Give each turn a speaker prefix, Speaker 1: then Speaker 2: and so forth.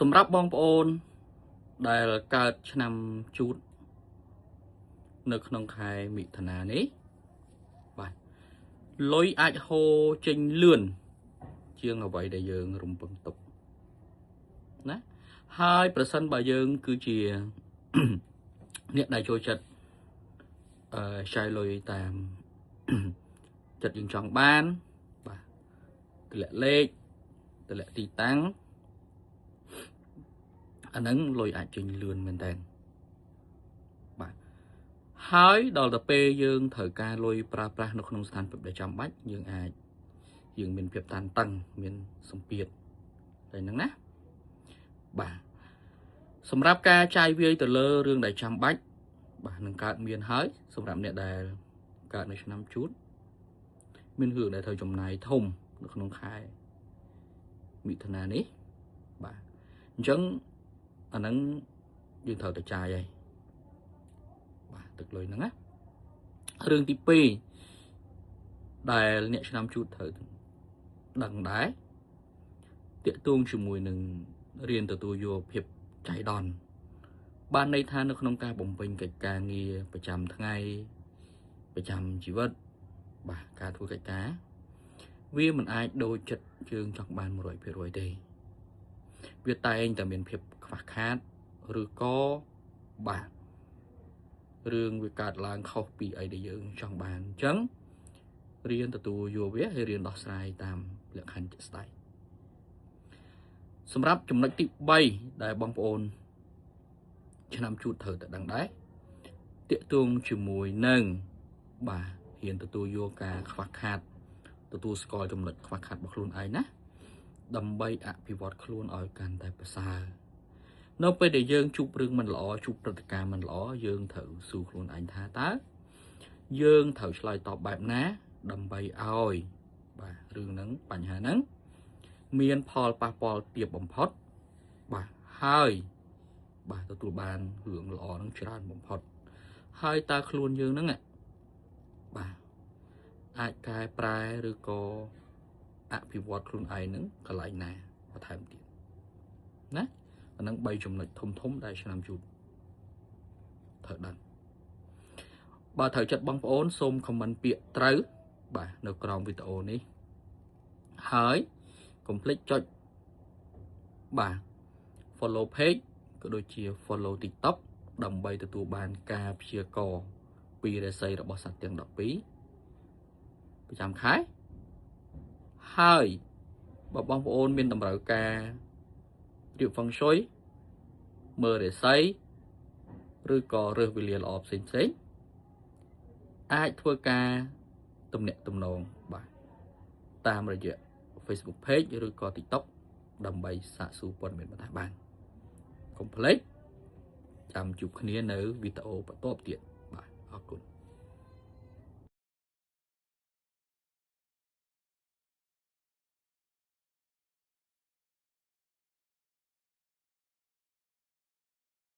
Speaker 1: សម្រាប់បងប្អូនដែលកើតឆ្នាំជូតនៅក្នុងខែមិថុនានេះបាទលុយអាចហូរចេញលឿនជាងអ្វីដែលយើងរំពឹងទុកណាហើយប្រសិនបើយើងគឺជា អ្នកដែលចូលចិត្តចាយលុយតាម ចិត្តយើងចង់បានបាទទម្លាក់លេខទម្លាក់ទីតាំងអាហ្នឹងលុយអាចចេញលឿនមែនតើបាទហើយដល់ទៅពេលយើងត្រូវការលុយប្រើប្រាស់នៅក្នុងស្ថានភាពដែលចាំបាច់យើងមានភាពតានតឹងមានសម្ពាធតែហ្នឹងណាបាទសម្រាប់ការចាយវាយទៅលើរឿងដែលចាំបាច់បាទនឹងកើតមានហើយសម្រាប់អ្នកដែលកើតនៅឆ្នាំជូតមានរឿងដែលត្រូវចំណាយធំនៅក្នុងខែមិថុនានេះបាទអញ្ចឹងអាហ្នឹងយើងត្រូវតែចាយហើយបាទទឹកលុយហ្នឹងណារឿងទី2ដែលអ្នកឆ្នាំជូតត្រូវដឹងដែរតាក់ទងជាមួយនឹងរៀនទទួលយកភាពចៃដន្យបានន័យថានៅក្នុងការបំពេញកិច្ចការងារប្រចាំថ្ងៃប្រចាំជីវិតបាទការធ្វើកិច្ចការវាមិនអាចដូចចិត្តយើងចង់បាន 100% ទេវាតែងតែមានភាពខ្វះខាតឬក៏បាទរឿងវាកើតឡើងខុសពីអីដែលយើងចង់បានអញ្ចឹងរៀនទទួលយកវាហើយរៀនដោះស្រាយតាមលក្ខខណ្ឌជាក់ស្ដែងសម្រាប់ចំណុចទី3ដែលបងប្អូនឆ្នាំជូតត្រូវតែដឹងដែរតាក់ទងជាមួយនឹងបាទរៀនទទួលយកការខ្វះខាតទទួលស្គាល់ចំណុចខ្វះខាតរបស់ខ្លួនឯងណាដើម្បីអភិវឌ្ឍខ្លួនឲ្យកាន់តែប្រសើរនៅពេលដែលយើងជួបរឿងមិនល្អជួបព្រឹត្តិការណ៍មិនល្អយើងត្រូវសួរខ្លួនឯងថាតើយើងត្រូវឆ្លើយតបបែបណាដើម្បីឲ្យបាទរឿងហ្នឹងបញ្ហាហ្នឹងមានផលប៉ះពាល់ទាបបំផុតបាទហើយបាទទទួលបានរឿងល្អហ្នឹងច្រើនបំផុតហើយតើខ្លួនយើងហ្នឹងបាទអាចកែប្រែឬក៏អភិវឌ្ឍខ្លួនឯងហ្នឹងកន្លែងណាបន្ថែមទៀតណាអាហ្នឹង3ចំណុចធំដែលឆ្នាំជូតត្រូវដឹងបើត្រូវចិត្តបងប្អូនសូមខមមិនពាក្យត្រូវបាទនៅក្រោមវីដេអូនេះហើយកុំភ្លេចចុចបាទ follow page ក៏ដូចជា follow TikTok ដើម្បីទទួលបានការព្យាករណ៍ពីរាសីរបស់សត្វទាំង12ប្រចាំខែហើយបើបងប្អូនមានតម្រូវការរៀបហ្វឹងស៊ុយមើលរាសីឬក៏រើសវេលាល្អផ្សេងអាចធ្វើការទំនាក់ទំនងបាទតាមរយៈ Facebook Page ឬក៏ TikTok ដើម្បីសាកសួរព័ត៌មានបន្ថែមបានកុំភ្លេចចាំជួបគ្នានៅវីដេអូបន្តទៀតបាទអរគុណ